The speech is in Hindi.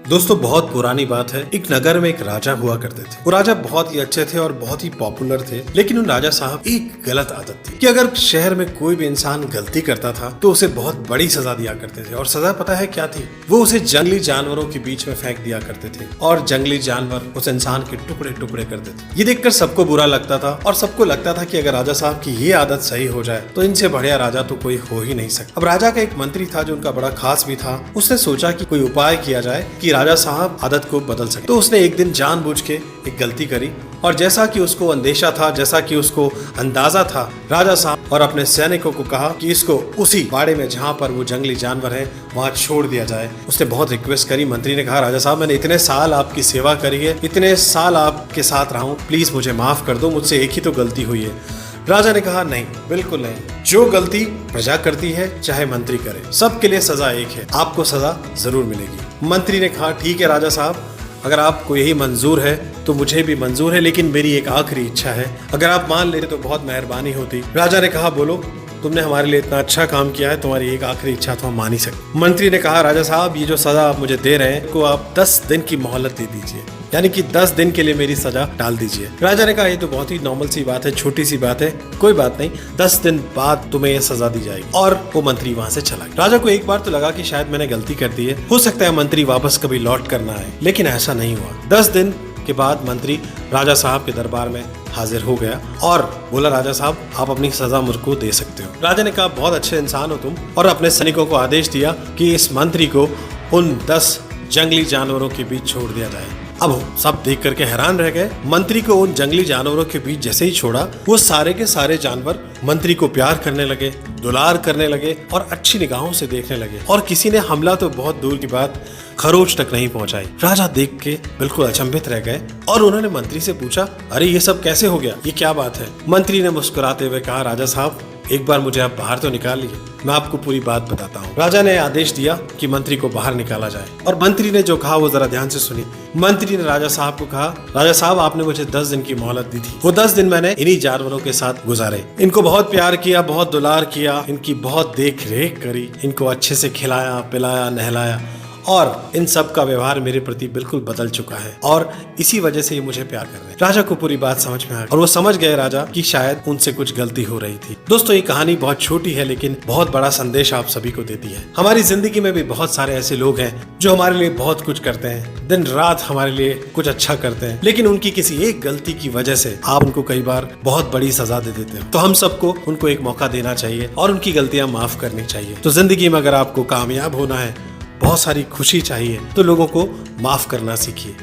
दोस्तों बहुत पुरानी बात है। एक नगर में एक राजा हुआ करते थे। वो राजा बहुत ही अच्छे थे और बहुत ही पॉपुलर थे, लेकिन उन राजा साहब एक गलत आदत थी कि अगर शहर में कोई भी इंसान गलती करता था तो उसे बहुत बड़ी सजा दिया करते थे। और सजा पता है क्या थी? वो उसे जंगली जानवरों के बीच में फेंक दिया करते थे और जंगली जानवर उस इंसान के टुकड़े टुकड़े करते थे। ये देखकर सबको बुरा लगता था और सबको लगता था कि अगर राजा साहब की ये आदत सही हो जाए तो इनसे बढ़िया राजा तो कोई हो ही नहीं सकता। अब राजा का एक मंत्री था जो उनका बड़ा खास भी था। उसने सोचा कि कोई उपाय किया जाए कि राजा साहब आदत को बदल सके। तो उसने एक दिन जानबूझ के एक गलती करी और जैसा कि उसको अंदेशा था, जैसा कि उसको अंदाजा था, राजा साहब और अपने सैनिकों को कहा कि इसको उसी बाड़े में जहाँ पर वो जंगली जानवर है वहाँ छोड़ दिया जाए। उसने बहुत रिक्वेस्ट करी। मंत्री ने कहा, राजा साहब मैंने इतने साल आपकी सेवा करी है, इतने साल आपके साथ रहा हूँ, प्लीज मुझे माफ कर दो, मुझसे एक ही तो गलती हुई है। राजा ने कहा, नहीं, बिल्कुल नहीं। जो गलती प्रजा करती है चाहे मंत्री करे, सबके लिए सजा एक है, आपको सजा जरूर मिलेगी। मंत्री ने कहा, ठीक है राजा साहब, अगर आपको यही मंजूर है तो मुझे भी मंजूर है, लेकिन मेरी एक आखिरी इच्छा है, अगर आप मान लेते तो बहुत मेहरबानी होती। राजा ने कहा, बोलो, तुमने हमारे लिए इतना अच्छा काम किया है, तुम्हारी एक आखिरी इच्छा तो हम मान ही सकते। मंत्री ने कहा, राजा साहब ये जो सजा आप मुझे दे रहे हैं को आप 10 दिन की मोहलत दे दीजिए, यानी कि 10 दिन के लिए मेरी सजा टाल दीजिए। राजा ने कहा, ये तो बहुत ही नॉर्मल सी बात है, छोटी सी बात है, कोई बात नहीं, 10 दिन बाद तुम्हें ये सजा दी जाएगी। और वो मंत्री वहाँ से चला गया। राजा को एक बार तो लगा कि शायद मैंने गलती कर दी है, हो सकता है मंत्री वापस कभी लौट कर ना आए, लेकिन ऐसा नहीं हुआ। 10 दिन के बाद मंत्री राजा साहब के दरबार में हाजिर हो गया और बोला, राजा साहब आप अपनी सजा मुझको दे सकते हो। राजा ने कहा, बहुत अच्छे इंसान हो तुम, और अपने सैनिकों को आदेश दिया कि इस मंत्री को उन 10 जंगली जानवरों के बीच छोड़ दिया जाए। अब सब देख करके हैरान रह गए। मंत्री को उन जंगली जानवरों के बीच जैसे ही छोड़ा, वो सारे के सारे जानवर मंत्री को प्यार करने लगे, दुलार करने लगे और अच्छी निगाहों से देखने लगे, और किसी ने हमला तो बहुत दूर की बात खरोच तक नहीं पहुंचाई। राजा देख के बिल्कुल अचंभित रह गए और उन्होंने मंत्री से पूछा, अरे ये सब कैसे हो गया, ये क्या बात है? मंत्री ने मुस्कुराते हुए कहा, राजा साहब एक बार मुझे आप बाहर तो निकालिए, मैं आपको पूरी बात बताता हूँ। राजा ने आदेश दिया कि मंत्री को बाहर निकाला जाए, और मंत्री ने जो कहा वो जरा ध्यान से सुनी। मंत्री ने राजा साहब को कहा, राजा साहब आपने मुझे 10 दिन की मोहलत दी थी, वो 10 दिन मैंने इन्हीं जानवरों के साथ गुजारे, इनको बहुत प्यार किया, बहुत दुलार किया, इनकी बहुत देख रेख करी, इनको अच्छे से खिलाया पिलाया नहलाया, और इन सब का व्यवहार मेरे प्रति बिल्कुल बदल चुका है और इसी वजह से ये मुझे प्यार कर रहे हैं। राजा को पूरी बात समझ में आ गई और वो समझ गए राजा कि शायद उनसे कुछ गलती हो रही थी। दोस्तों ये कहानी बहुत छोटी है लेकिन बहुत बड़ा संदेश आप सभी को देती है। हमारी जिंदगी में भी बहुत सारे ऐसे लोग हैं जो हमारे लिए बहुत कुछ करते हैं, दिन रात हमारे लिए कुछ अच्छा करते हैं, लेकिन उनकी किसी एक गलती की वजह से आप उनको कई बार बहुत बड़ी सजा दे देते हो। तो हम सबको उनको एक मौका देना चाहिए और उनकी गलतियां माफ करनी चाहिए। तो जिंदगी में अगर आपको कामयाब होना है, बहुत सारी खुशी चाहिए, तो लोगों को माफ करना सीखिए।